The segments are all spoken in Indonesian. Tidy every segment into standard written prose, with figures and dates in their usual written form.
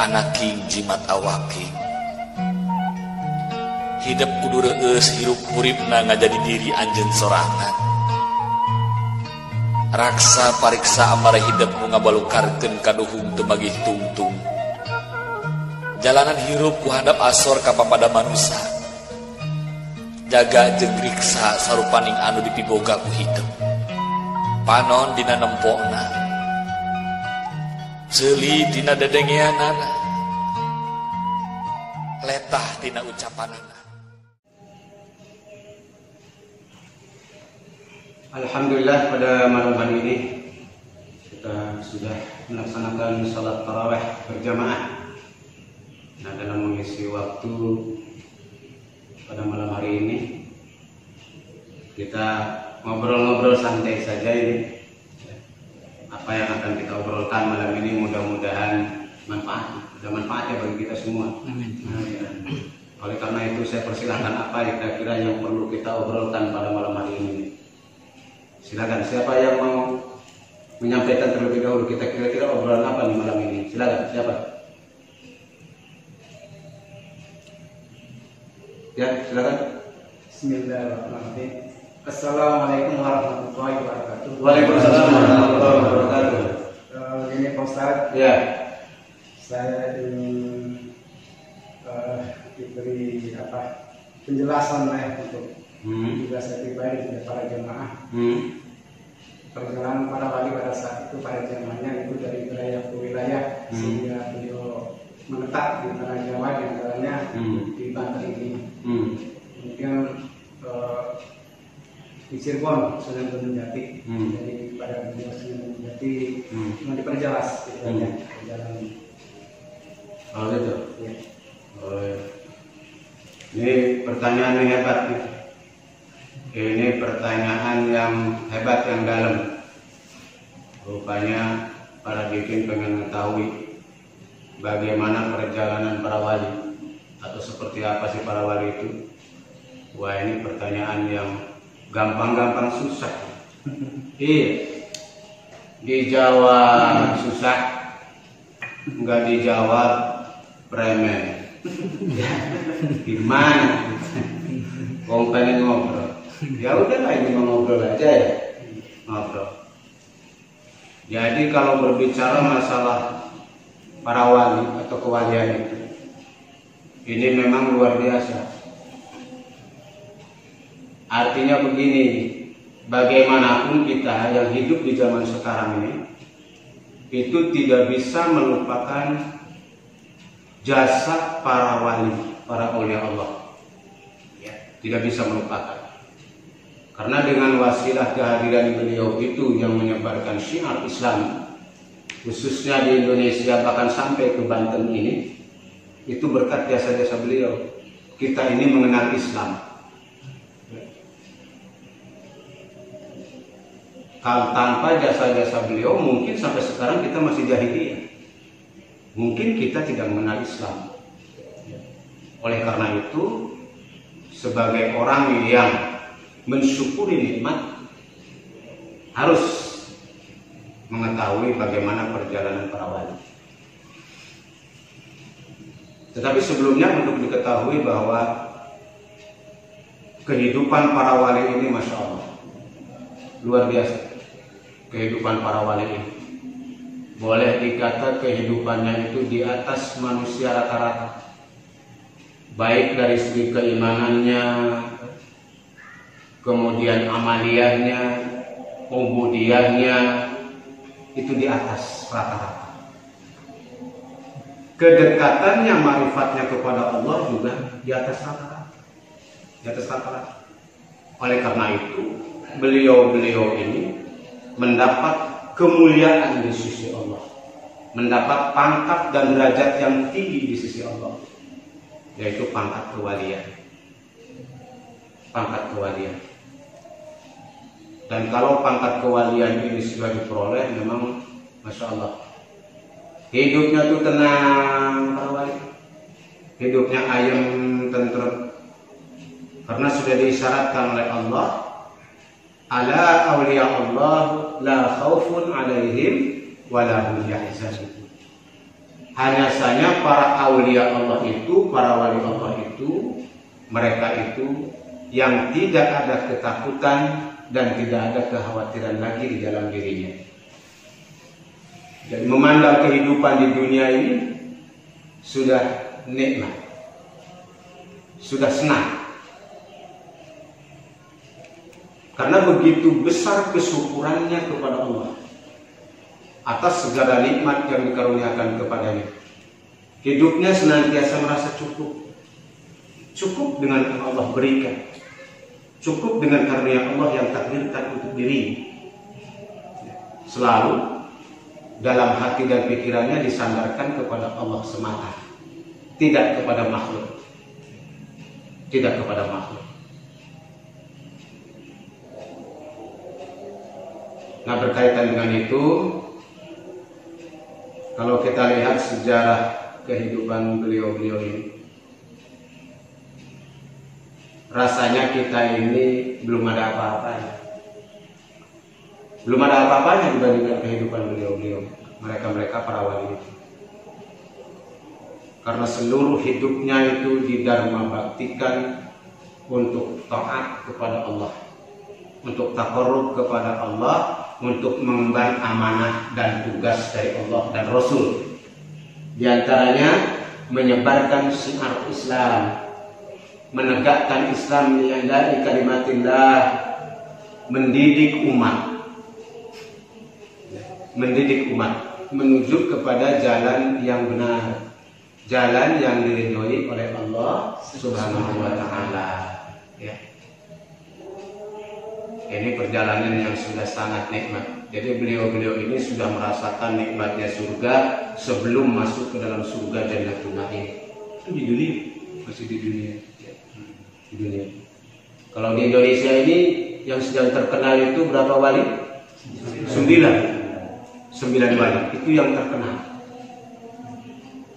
anaking jimat awaking. Hidup kudu reueus hirup uripna ngajadi diri anjeun sorangan. Raksa pariksa amara hidup nu ngabalukarkeun kaduhung teu magih tungtung. Jalanan hirup ku handap asor ka papada manusia. Jaga jeung riksa sarupaning anu dipiboga ku hidup. Panon dina nempokna, ceuli dina dedengeanana, letah dina ucapanana. Alhamdulillah, pada malam hari ini kita sudah melaksanakan salat tarawih berjamaah. Nah, dalam mengisi waktu pada malam hari ini kita ngobrol-ngobrol santai saja ini. Apa yang akan kita obrolkan malam ini mudah-mudahan ada manfaatnya bagi kita semua. Amin. Oleh karena itu saya persilahkan apa kira-kira yang perlu kita obrolkan pada malam hari ini. Silakan, siapa yang mau menyampaikan terlebih dahulu, kita kira-kira obrolan apa nih malam ini? Silakan, siapa? Ya, silakan. Bismillahirrahmanirrahim. Assalamualaikum warahmatullahi wabarakatuh. Waalaikumsalam warahmatullahi wabarakatuh. Ini Pak Ustadz. Ya. Saya ingin diberi penjelasan untuk juga saya pribadi dan para jemaah. Perjalanan para wali pada saat itu para jemaahnya itu dari wilayah ke wilayah sehingga beliau menetap di tanah Jawa di antaranya di Banten ini. Kemudian di Cirebon, Sunan Gunung Jati. Jadi pada beliau Sunan Gunung Jati cuma diperjelas perjalanan. Oh gitu. Ya. Oh, ya. Ini pertanyaan yang hebat nih. Ini pertanyaan yang hebat, yang dalam. Rupanya para bikin pengen mengetahui bagaimana perjalanan para wali, atau seperti apa sih para wali itu. Wah, ini pertanyaan yang gampang-gampang susah. Iya, dijawab susah, nggak dijawab remeh. Gimana? Kau pengen ngobrol? Ya udahlah, ini ngobrol aja ya, ngobrol. Jadi kalau berbicara masalah para wali atau kewalian itu, ini memang luar biasa. Artinya begini, bagaimanapun kita yang hidup di zaman sekarang ini, itu tidak bisa melupakan jasa para wali, para aulia Allah. Ya, tidak bisa melupakan. Karena dengan wasilah kehadiran beliau itu yang menyebarkan syiar Islam, khususnya di Indonesia bahkan sampai ke Banten ini, itu berkat jasa-jasa beliau kita ini mengenal Islam. Kalau tanpa jasa-jasa beliau mungkin sampai sekarang kita masih jahiliyah, mungkin kita tidak mengenal Islam. Oleh karena itu, sebagai orang yang mensyukuri nikmat harus mengetahui bagaimana perjalanan para wali. Tetapi sebelumnya untuk diketahui bahwa kehidupan para wali ini Masya Allah luar biasa. Kehidupan para wali ini boleh dikata kehidupannya itu di atas manusia rata-rata, baik dari segi keimanannya, kemudian amaliyahnya, ubudiyahnya, itu di atas rata-rata. Kedekatannya, ma'rifatnya kepada Allah juga di atas rata-rata. Di atas rata-rata. Oleh karena itu, beliau-beliau ini mendapat kemuliaan di sisi Allah, mendapat pangkat dan derajat yang tinggi di sisi Allah, yaitu pangkat kewalian. Pangkat kewalian. Dan kalau pangkat kewalian ini sudah diperoleh, memang Masya Allah, hidupnya tuh tenang para wali, hidupnya ayem, tentrem, karena sudah disyaratkan oleh Allah, ala awliya Allah la khaufun alaihim wa la hum yahzanun. Hanya saja para aulia Allah itu, para wali Allah itu, mereka itu yang tidak ada ketakutan dan tidak ada kekhawatiran lagi di dalam dirinya. Jadi memandang kehidupan di dunia ini sudah nikmat, sudah senang. Karena begitu besar kesyukurannya kepada Allah atas segala nikmat yang dikaruniakan kepadanya. Hidupnya senantiasa merasa cukup. Cukup dengan yang Allah berikan. Cukup dengan karunia Allah yang takdirkan untuk dirinya. Selalu dalam hati dan pikirannya disandarkan kepada Allah semata. Tidak kepada makhluk. Tidak kepada makhluk. Nah, berkaitan dengan itu, kalau kita lihat sejarah kehidupan beliau-beliau ini, rasanya kita ini belum ada apa-apanya. Belum ada apa-apanya dibandingkan kehidupan beliau-beliau, mereka-mereka para wali itu. Karena seluruh hidupnya itu didharma baktikan untuk taat kepada Allah, untuk taqarrub kepada Allah, untuk mengemban amanah dan tugas dari Allah dan Rasul. Di antaranya menyebarkan syiar Islam, menegakkan Islam li'ila'i kalimatillah, mendidik umat, menuju kepada jalan yang benar, jalan yang diridhoi oleh Allah Subhanahu wa taala. Ya. Ini perjalanan yang sudah sangat nikmat. Jadi beliau-beliau ini sudah merasakan nikmatnya surga sebelum masuk ke dalam surga Jannatul Na'im. Itu di dunia, masih di dunia. Di dunia. Kalau di Indonesia ini yang sedang terkenal itu berapa wali? 9 wali. Itu yang terkenal.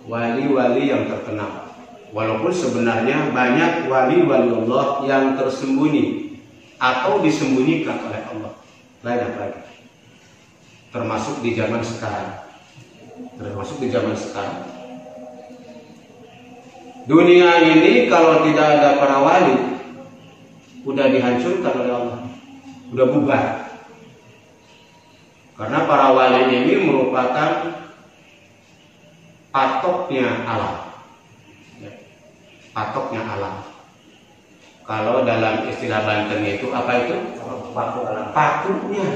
Wali-wali yang terkenal. Walaupun sebenarnya banyak wali-wali Allah yang tersembunyi atau disembunyikan oleh Allah, lain apa lagi, termasuk di zaman sekarang. Dunia ini kalau tidak ada para wali, udah dihancurkan oleh Allah, udah bubar. Karena para wali ini merupakan patoknya alam, patoknya alam. Kalau dalam istilah Banten itu apa itu? Paku alam. Pakunya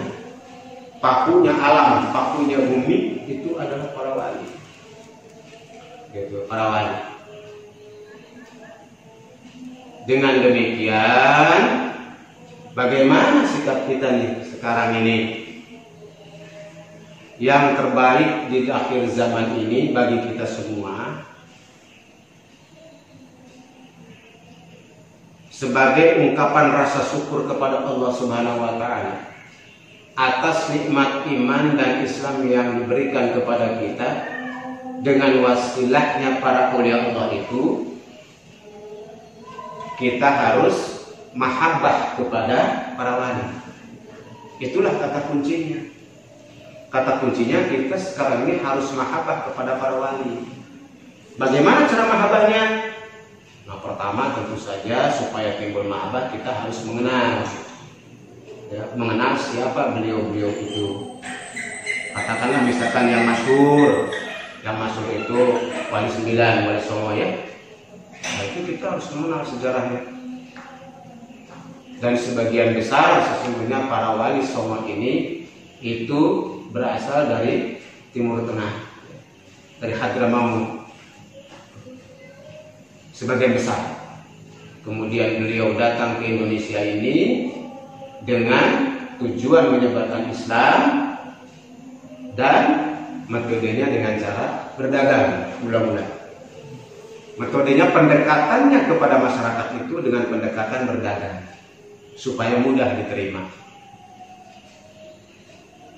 alam, pakunya bumi itu adalah para wali. Gitu, para wali. Dengan demikian, bagaimana sikap kita nih sekarang ini? Yang terbaik di akhir zaman ini bagi kita semua, sebagai ungkapan rasa syukur kepada Allah Subhanahu wa taala atas nikmat iman dan Islam yang diberikan kepada kita dengan wasilahnya para aulia Allah itu, kita harus mahabbah kepada para wali. Itulah kata kuncinya. Kata kuncinya kita sekarang ini harus mahabbah kepada para wali. Bagaimana cara mahabbahnya? Nah, pertama tentu saja supaya timbul mahabbah kita harus mengenal, ya, mengenal siapa beliau-beliau itu. Katakanlah misalkan yang masyhur itu Wali 9, Wali Songo, ya. Nah, itu kita harus mengenal sejarahnya. Dan sebagian besar sesungguhnya para Wali Songo ini itu berasal dari Timur Tengah, dari Hadramaut. Sebagian besar. Kemudian beliau datang ke Indonesia ini dengan tujuan menyebarkan Islam dan metodenya dengan cara berdagang mula-mula. Metodenya pendekatannya kepada masyarakat itu dengan pendekatan berdagang supaya mudah diterima.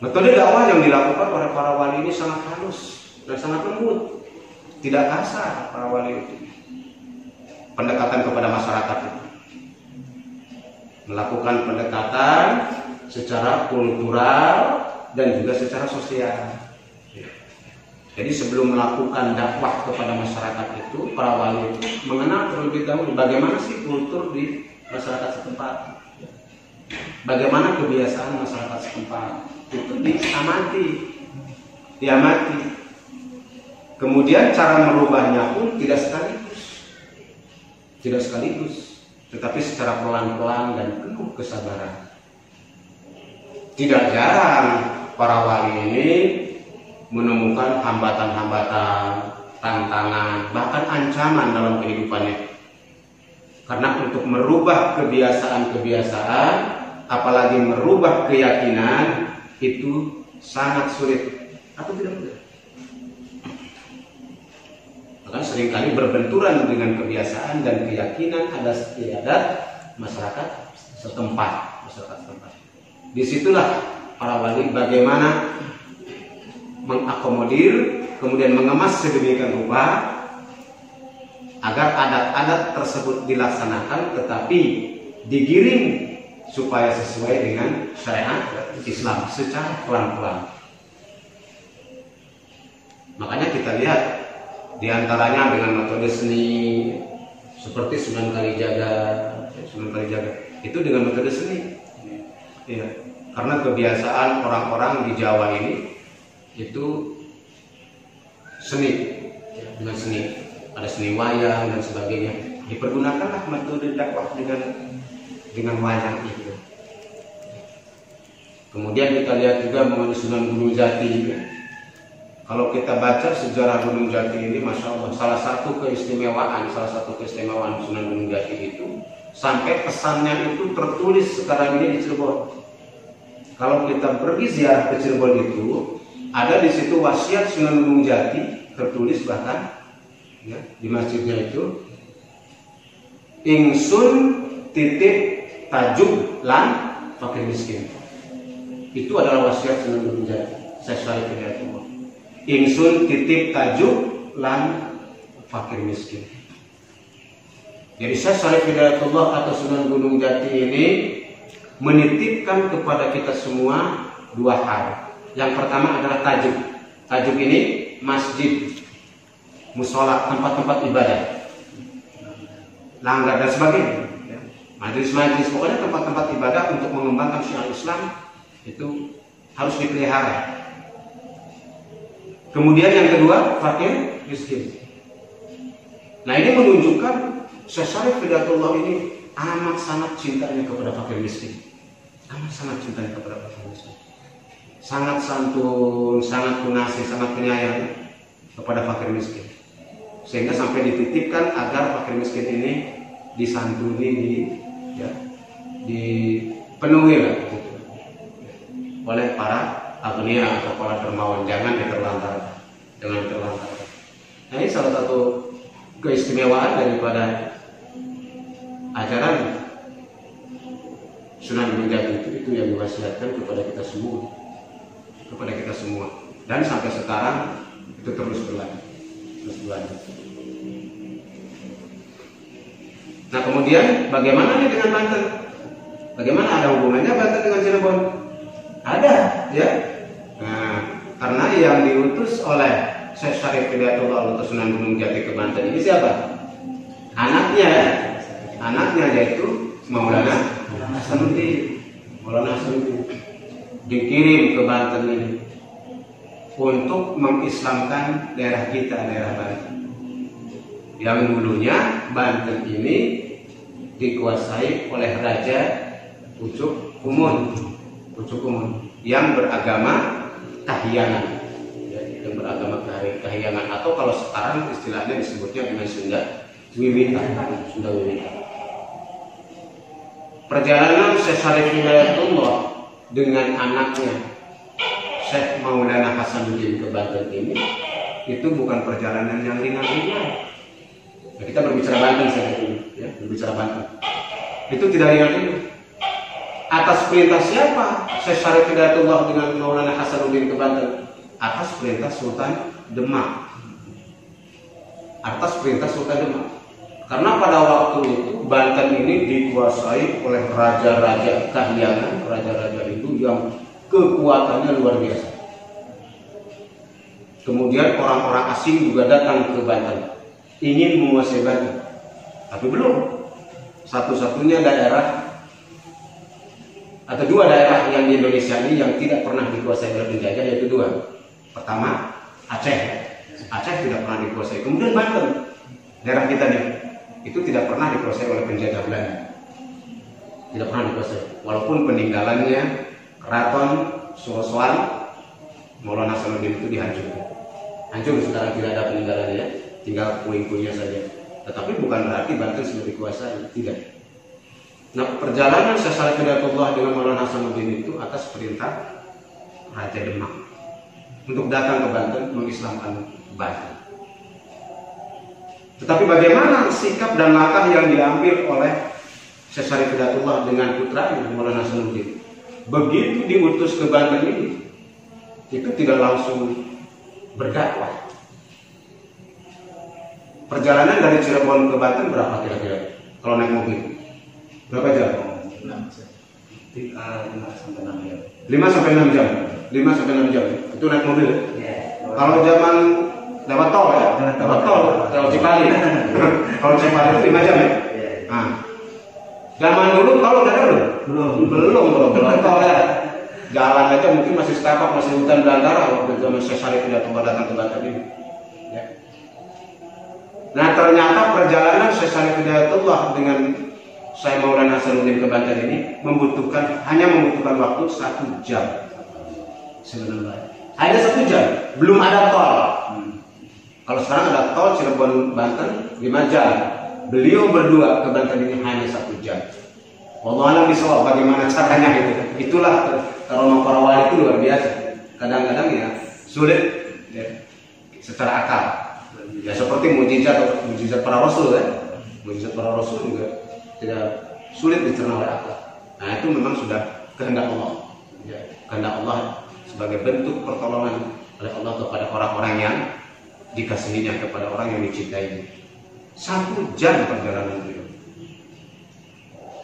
Metode dakwah yang dilakukan oleh para wali ini sangat halus dan sangat lembut, tidak kasar para wali itu. Pendekatan kepada masyarakat itu, melakukan pendekatan secara kultural dan juga secara sosial. Jadi sebelum melakukan dakwah kepada masyarakat itu, para wali itu mengenal terlebih dahulu bagaimana sih kultur di masyarakat setempat, bagaimana kebiasaan masyarakat setempat, itu diamati. Kemudian cara merubahnya pun tidak sekaligus, tetapi secara pelan-pelan dan penuh kesabaran. Tidak jarang para wali ini menemukan hambatan-hambatan, tantangan, bahkan ancaman dalam kehidupannya. Karena untuk merubah kebiasaan-kebiasaan, apalagi merubah keyakinan, itu sangat sulit atau tidak mudah. Bahkan seringkali berbenturan dengan kebiasaan dan keyakinan adat istiadat masyarakat setempat. Disitulah para wali bagaimana mengakomodir, kemudian mengemas sedemikian rupa agar adat-adat tersebut dilaksanakan tetapi digiring supaya sesuai dengan syariat Islam secara pelan-pelan. Makanya kita lihat diantaranya dengan metode seni seperti Sunan Kalijaga itu dengan metode seni. Ya, karena kebiasaan orang-orang di Jawa ini itu dengan seni, ada seni wayang dan sebagainya. Dipergunakanlah metode dakwah dengan wayang itu. Kemudian kita lihat juga mengenai Sunan Gunung Jati. Kalau kita baca sejarah Gunung Jati ini, masya Allah, salah satu keistimewaan Sunan Gunung Jati itu sampai pesannya itu tertulis sekarang ini di Cirebon. Kalau kita pergi ziarah ke Cirebon itu, ada di situ wasiat Sunan Gunung Jati tertulis bahkan ya, di masjidnya itu, ingsun titip tajuk lan fakir miskin. Itu adalah wasiat Sunan Gunung Jati. Saya syarif itu. Ingsun titip tajuk lan fakir miskin. Jadi saya syarif hidayatullah atau Sunan Gunung Jati ini menitipkan kepada kita semua dua hal. Yang pertama adalah tajuk. Tajuk ini masjid, musola, tempat-tempat ibadah, langgar dan sebagainya. Majlis-majlis, pokoknya tempat-tempat ibadah untuk mengembangkan syiar Islam itu harus dipelihara. Kemudian yang kedua, fakir miskin. Nah, ini menunjukkan Syekh Hidayatullah ini amat sangat cintanya kepada fakir miskin. Sangat santun, sangat pengasih, sangat penyayang kepada fakir miskin. Sehingga sampai dititipkan agar fakir miskin ini disantuni, dipenuhi lah, gitu, oleh para agnia atau para dermawan, jangan diterlantarkan. Nah, ini salah satu keistimewaan daripada ajaran Sunan Gunung Jati itu yang diwasiatkan kepada kita semua, dan sampai sekarang itu terus berlanjut. Nah, kemudian bagaimana nih dengan Banten? Bagaimana, ada hubungannya Banten dengan Cirebon? Ada, ya. Nah, karena yang diutus oleh Syekh Syarif Hidayatullah atau Sunan Gunung Jati ke Banten ini siapa? Anaknya yaitu Maulana Hasanuddin. Dikirim ke Banten ini untuk mengislamkan daerah kita, daerah Banten. Yang dulunya Banten ini dikuasai oleh Raja Pucuk Umun yang beragama Kahyangan, atau kalau sekarang istilahnya disebutnya dengan Sunda Wiwitan. Perjalanan Syekh Syarif Hidayatullah dengan anaknya Syekh Maulana Hasanuddin ke Banten ini itu bukan perjalanan yang ringan-ringan. Nah, kita berbicara Banten saja dulu, ya, itu tidak ringan-ringan. Atas perintah siapa Syekh Syarif Hidayatullah dengan Maulana Hasanuddin ke Banten? Atas perintah Sultan Demak. Karena pada waktu itu Banten ini dikuasai oleh raja-raja Kahyangan, raja-raja itu yang kekuatannya luar biasa. Kemudian orang-orang asing juga datang ke Banten, ingin menguasai Banten. Tapi belum. Satu-satunya daerah atau dua daerah yang di Indonesia ini yang tidak pernah dikuasai oleh penjajah, yaitu dua. Pertama, Aceh. Aceh tidak pernah dikuasai. Kemudian Banten, daerah kita nih, itu tidak pernah dikuasai oleh penjajah Belanda. Tidak pernah dikuasai. Walaupun peninggalannya Keraton Sorosoan Maulana Hasanuddin itu dihancurkan. Hancur sekarang, tidak ada peninggalannya, tinggal puing-puingnya saja. Tetapi bukan berarti Banten sudah dikuasai, tidak. Nah, perjalanan Syekh Syarif Hidayatullah dengan Maulana Hasanuddin itu atas perintah Raja Demak untuk datang ke Banten, mengislamkan Banten. Tetapi bagaimana sikap dan langkah yang diambil oleh Syekh Syarif Hidayatullah dengan putranya Maulana Hasanuddin? Begitu diutus ke Banten ini, itu tidak langsung berdakwah. Perjalanan dari Cirebon ke Banten berapa kira-kira? Kalau naik mobil berapa jam? 5 sampai 6 jam. 5 sampai 6 jam. 5 sampai 6 jam. Itu naik mobil. Kalau zaman lewat tol ya, lewat tol, kalau Cipali. Kalau Cipali itu 5 jam ya. Nah, zaman dulu kalau udah ada belum tol ya. Jalan aja mungkin masih setapak, masih hutan belantara waktu zaman Syekh Syarif Hidayatullah datang ke Banten ini. Ya. Nah, ternyata perjalanan Syekh Syarif Hidayatullah dengan Syekh Maulana Hasanuddin ke Banten ini hanya membutuhkan waktu 1 jam. Sebenarnya hanya 1 jam, belum ada tol. Kalau sekarang ada tol Cirebon Banten 5 jam. Beliau berdua ke Banten ini hanya 1 jam. Wallahu a'lam bishawab, bagaimana caranya itu. Itulah kalau para wali itu luar biasa. Kadang-kadang ya sulit ya, secara akal. Ya seperti mujizat para rasul ya. Mujizat para rasul juga tidak sulit dicerna oleh akal. Nah, itu memang sudah kehendak Allah. Ya, kehendak Allah sebagai bentuk pertolongan oleh Allah kepada orang-orang yang dikasihinya, kepada orang yang dicintainya. 1 jam perjalanan beliau.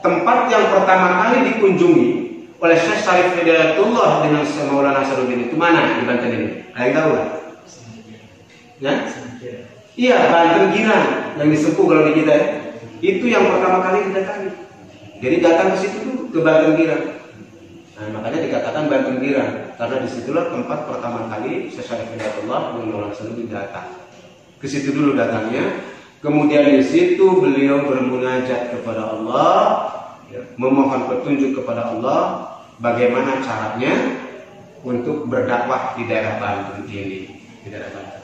Tempat yang pertama kali dikunjungi oleh Syekh Syarif Hidayatullah dengan Syekh Maulana Hasanuddin itu mana di Banten ini? Ada yang tahu? Ya? Iya, Banten Girang yang disempuh kalau di kita ya. Itu yang pertama kali didatangi. Jadi datang ke situ tuh ke Banten Girang. Nah, makanya dikatakan Banten Girang karena disitulah tempat pertama kali Syekh Syarif Hidayatullah dengan Maulana Hasanuddin datang. Ke situ dulu datangnya. Kemudian di situ beliau bermunajat kepada Allah, ya, memohon petunjuk kepada Allah bagaimana caranya untuk berdakwah di daerah Banten ini, di daerah Banten.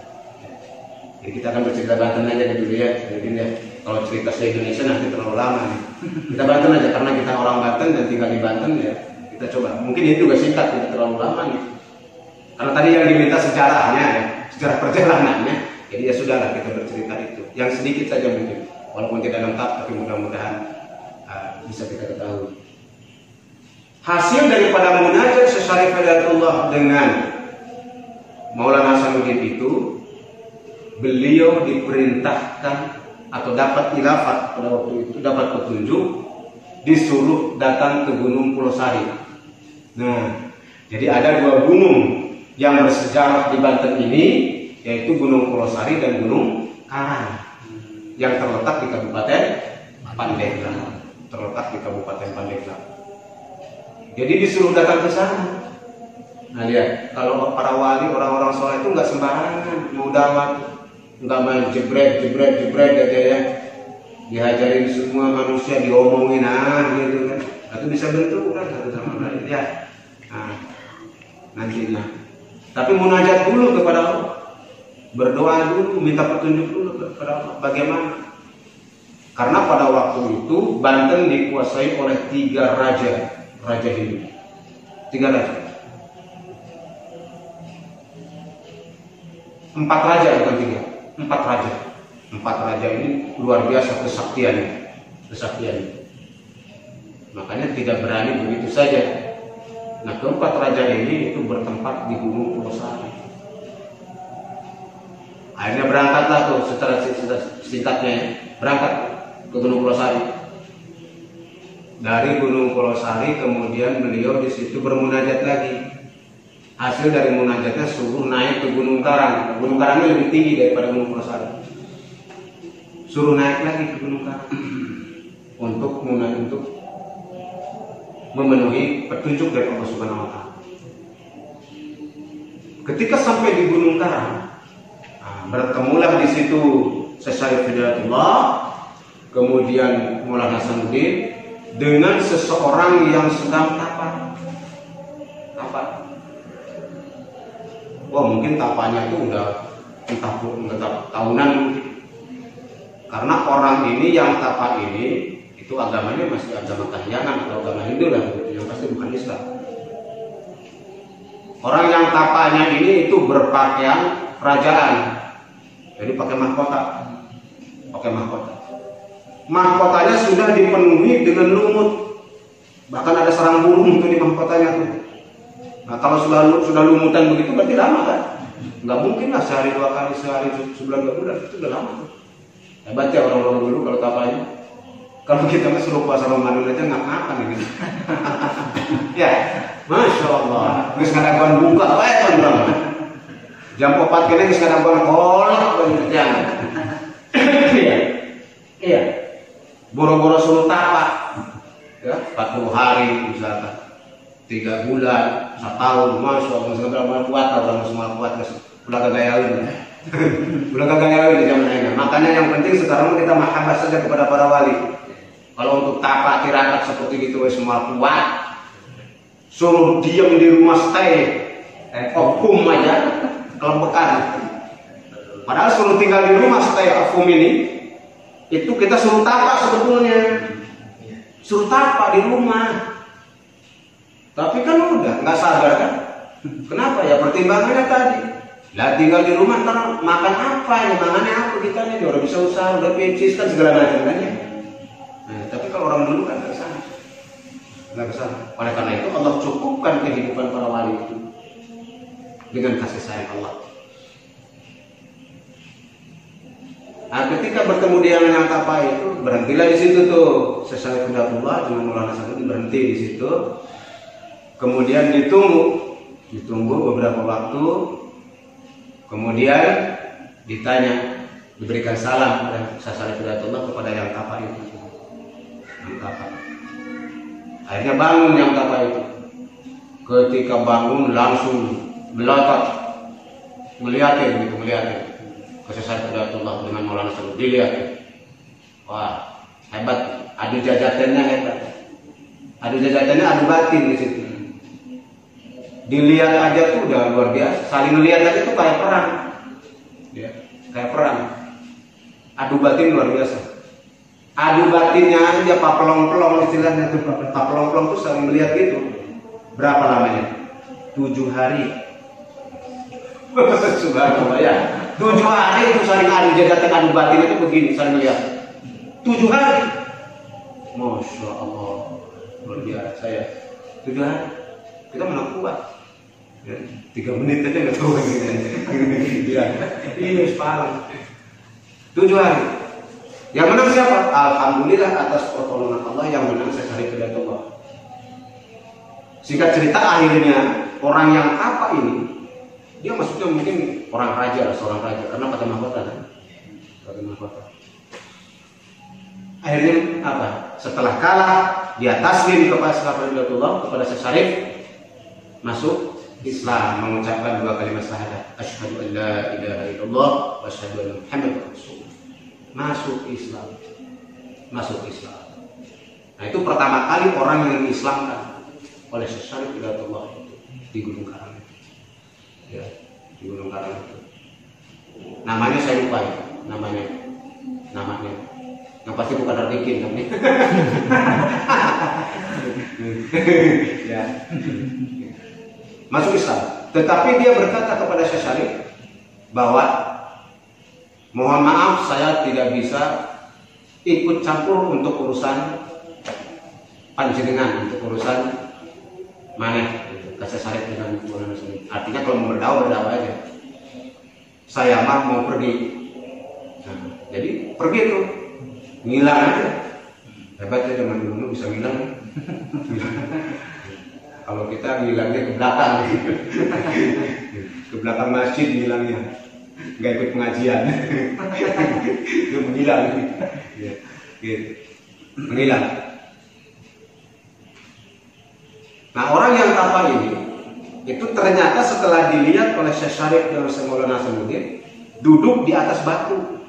Jadi kita akan bercerita Banten aja dulu ya, jadi ya. Kalau cerita se-Indonesia nanti terlalu lama nih. Kita Banten aja karena kita orang Banten dan tinggal di Banten ya. Kita coba. Mungkin ini juga singkat, tidak terlalu lama nih. Karena tadi yang diminta sejarahnya, ya, sejarah perjalanannya. Jadi ya sudahlah kita bercerita itu. Yang sedikit saja mungkin, walaupun tidak lengkap, tapi mudah-mudahan bisa kita ketahui. Hasil daripada munajat Syekh Syarif Hidayatullah dengan Maulana Hasanuddin itu, beliau diperintahkan atau dapat khilafat pada waktu itu, dapat petunjuk, disuruh datang ke Gunung Pulau Sari. Nah, jadi ada 2 gunung yang bersejarah di Banten ini, yaitu Gunung Pulau Sari dan Gunung Karang yang terletak di Kabupaten Pandeglang. Jadi disuruh datang ke sana. Nah lihat, kalau para wali, orang-orang soleh itu nggak sembarangan mau dakwah, nggak main jebret ya, dihajarin semua manusia, diomongin gitu kan. Itu bisa benturan satu sama lain ya. Nah, nantinya. Tapi munajat dulu kepada Allah. Berdoa dulu, minta petunjuk dulu kepada Allah bagaimana. Karena pada waktu itu Banten dikuasai oleh 3 raja Hindu. 3 raja. 4 raja bukan 3. 4 raja. 4 raja ini luar biasa kesaktiannya. Makanya tidak berani begitu saja. Nah, keempat raja ini itu bertempat di Gunung Pulau Sari. Akhirnya berangkatlah tuh setelah singkatnya berangkat ke Gunung Pulau Sari. Dari Gunung Pulau Sari kemudian beliau di situ bermunajat lagi. Hasil dari munajatnya suruh naik ke Gunung Karang. Gunung Karangnya lebih tinggi daripada Gunung Persada. Suruh naik lagi ke Gunung Karang untuk memenuhi petunjuk dari Allah Subhanahu wa Ta'ala. Ketika sampai di Gunung Karang, bertemulah di situ Syekh Hidayatullah, kemudian Maulana Hasanuddin dengan seseorang yang sedang tapa. Wah, mungkin tapanya itu udah entah tahunan mungkin. Karena orang ini yang tapa ini itu agamanya masih agama Kahyangan atau agama Hindu lah, yang pasti bukan Islam. Orang yang tapanya ini itu berpakaian kerajaan, jadi pakai mahkota. Mahkotanya sudah dipenuhi dengan lumut, bahkan ada sarang burung tuh di mahkotanya tuh. Nah, kalau sudah lumutan begitu berarti lama kan? Nggak mungkin lah sehari 2 kali, sehari sebulan 2 bulan, itu udah lama tuh. Hebat ya orang-orang dulu kalau tapanya. Kalau kita mah suruh puasa Ramadan aja nggak makan gitu. Ya, masya Allah. Nggak sekadar buka, kan? Jam 4 kini nggak sekadar kolak, ya. Iya. Boro-boro suruh tapa, ya 40 hari misalkan, 3 bulan, 1 tahun, masya Allah. Sekarang kuat, orang semua kuat, udah kagayain. Udah kagayain di zaman ini. Makanya yang penting sekarang kita mahabbah saja kepada para wali. Kalau untuk tapa tirakat seperti itu semua kuat, suruh diam di rumah stay, hukum aja kelembekan. Padahal suruh tinggal di rumah stay hukum ini, itu kita suruh tapa sebetulnya, suruh tapa di rumah. Tapi kan udah nggak sadar kan? Kenapa ya? Pertimbangannya tadi. Lah tinggal di rumah ntar makan apa ya? Makannya apa kita nih? Udah bisa usaha, udah pecis kan segala macam kan ya. Nah, tapi kalau orang dulu kan nggak kesana. Oleh karena itu Allah cukupkan kehidupan para wali itu dengan kasih sayang Allah. Nah, ketika bertemu dia dengan tapa itu berhentilah di situ tuh. Syekh Hidayatullah dengan Maulana Hasanuddin berhenti di situ. Kemudian ditunggu beberapa waktu. Kemudian ditanya, diberikan salam oleh Syekh Hidayatullah kepada yang tapa itu. Yang tapa. Akhirnya bangun yang tapa itu. Ketika bangun langsung melotot, ngeliatin ke Syekh Hidayatullah dengan Maulana Hasanuddin, dilihat. Wah, hebat. Adu jajatannya hebat. Adu jajatannya adu batin di situ. Dilihat aja tuh udah luar biasa. Saling lihat aja tuh kayak perang. Ya, kayak perang. Adu batin luar biasa. Adu batinnya aja papelong-pelong istilahnya tuh. Papelong-pelong tuh saling melihat gitu. Berapa lamanya? 7 hari. Subhanallah ya. 7 hari itu saling adu jagatan, adu batin itu begini saling melihat. 7 hari. Masya Allah. Luar biasa ya. 7 hari. Kita mana kuat. Ya, 3 menit aja nggak tahu gitu. Ya, ini separuh. 7 hari. Yang menang siapa? Alhamdulillah atas pertolongan Allah yang menang Syekh Hidayatullah. Singkat cerita akhirnya orang yang apa ini, dia maksudnya mungkin orang raja, seorang raja karena pakai mahkota kan? Pakai mahkota. Akhirnya apa? Setelah kalah dia taslim kepada Syekh Hidayatullah, kepada Syekh Syarif, masuk Islam, mengucapkan 2 kalimat syahadat, asyhadu an la ilaha illallah wa asyhadu anna Muhammadar Rasulullah. Masuk Islam. Nah, itu pertama kali orang yang diislamkan oleh Syekh Syarif Hidayatullah di Gunung Karang. Ya, di Gunung Karang itu. Namanya saya lupa ya, namanya. Yang pasti bukan Ardikin kan nih. Ya. Masuk Islam. Tetapi dia berkata kepada Syekh Syarif bahwa mohon maaf saya tidak bisa ikut campur untuk urusan panjenengan, untuk urusan maneh. Syekh Syarif dengan Maulana Hasanuddin. Artinya kalau mau berdakwah aja. Saya mah mau pergi. Nah, jadi pergi tuh. Ngilang aja. Hebat ya zaman dulu bisa ngilang. Kalau kita ngilangnya ke belakang, ke belakang masjid ngilangnya, nggak ikut pengajian, itu menghilang, gitu. Menghilang. Nah orang yang tapa ini, itu ternyata setelah dilihat oleh Syekh Syarif dan Maulana Hasanuddin, duduk di atas batu,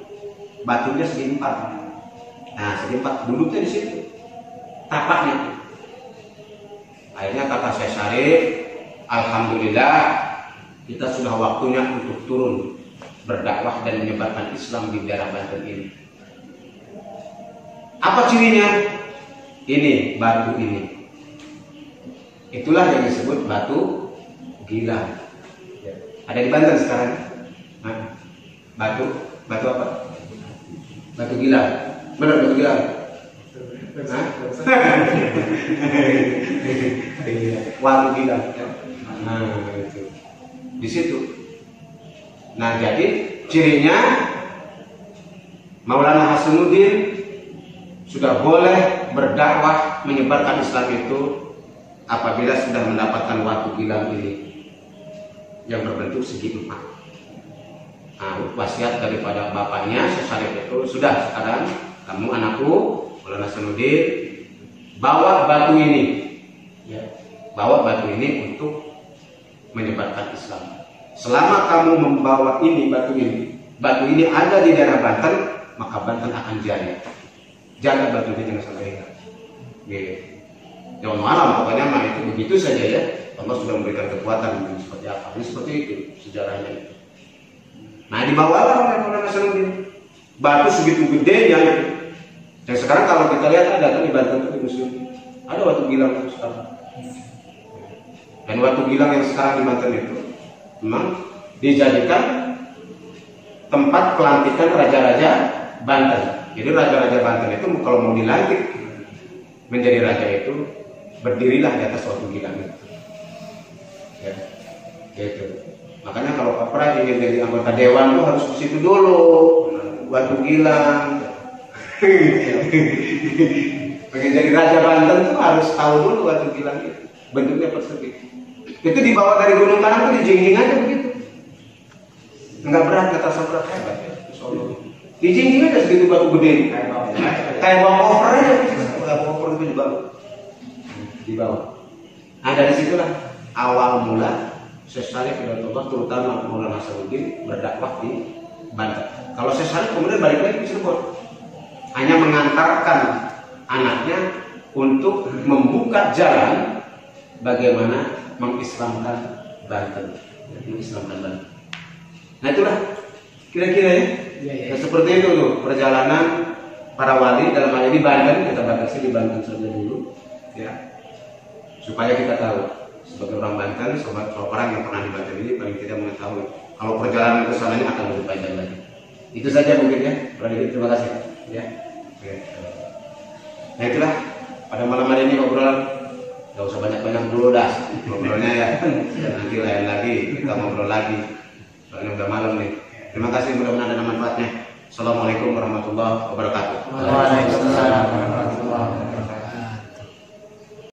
batunya segi 4. Nah segi 4 duduknya di situ, tapaknya. Akhirnya kata Syekh Syarif, alhamdulillah kita sudah waktunya untuk turun berdakwah dan menyebarkan Islam di daerah Banten ini. Apa cirinya? Ini batu ini. Itulah yang disebut batu gilang. Ada di Banten sekarang. Nah, batu apa? Batu gilang. Benar batu gilang. Watu gilang. Nah, itu. Di situ. Nah, jadi cirinya Maulana Hasanuddin sudah boleh berdakwah menyebarkan Islam itu apabila sudah mendapatkan watu gilang ini yang berbentuk segi 4. Nah, wasiat daripada bapaknya Syekh Syarif itu, sudah sekarang kamu anakku Maulana Hasanuddin bawa batu ini, ya, bawa batu ini untuk menyebarkan Islam. Selama kamu membawa ini batu ini ada di daerah Banten, maka Banten akan jaya. Jaga batunya jangan sampai hilang. Gitu. Jangan malam pokoknya mah itu begitu saja ya. Allah sudah memberikan kekuatan seperti apa. Ini seperti itu sejarahnya itu. Nah dibawalah oleh Maulana Hasanuddin batu segitu gedenya itu. Dan sekarang kalau kita lihat ada kan di Banten itu di museum ada watu gilang itu sekarang. Dan watu gilang yang sekarang di Banten itu memang dijadikan tempat pelantikan raja-raja Banten. Jadi raja-raja Banten itu kalau mau dilantik menjadi raja itu berdirilah di atas watu gilang itu. Ya, gitu. Makanya kalau Pak Pras ingin jadi anggota dewan tuh harus ke situ dulu, watu gilang. Pengen jadi raja Banten tuh harus tahu dulu watu gilang itu. Bentuknya persegi. Itu dibawa dari Gunung Karang tuh dijingjing aja begitu. Enggak berat, enggak terasa berat, hebat ya. Solo. Dijingjing aja segitu batu gede. Kayak bawa koper aja, bawa koper itu dibawa. Nah dari situlah awal mula Syekh Syarif Hidayatullah terutama Maulana Hasanuddin berdakwah di Banten. Kalau Syekh Syarif kemudian balik lagi ke Cirebon, hanya mengantarkan anaknya untuk membuka jalan bagaimana mengislamkan Banten, Nah itulah kira-kira ya. Nah, seperti itu tuh perjalanan para wali dalam hal ini Banten, kita batasi di Banten saja dulu, ya, supaya kita tahu sebagai orang Banten, sobat orang yang pernah di Banten ini paling tidak mengetahui kalau perjalanan ke sana ini akan lebih panjang lagi. Itu saja mungkin ya. Terima kasih. Ya. Nah itulah pada malam hari ini obrolan. Gak usah banyak-banyak dulu dah ngobrolnya ya. Nanti lain lagi kita ngobrol lagi. Soalnya udah malam nih. Terima kasih, mudah-mudahan ada manfaatnya. Assalamualaikum warahmatullahi wabarakatuh. Waalaikumsalam warahmatullahi wabarakatuh.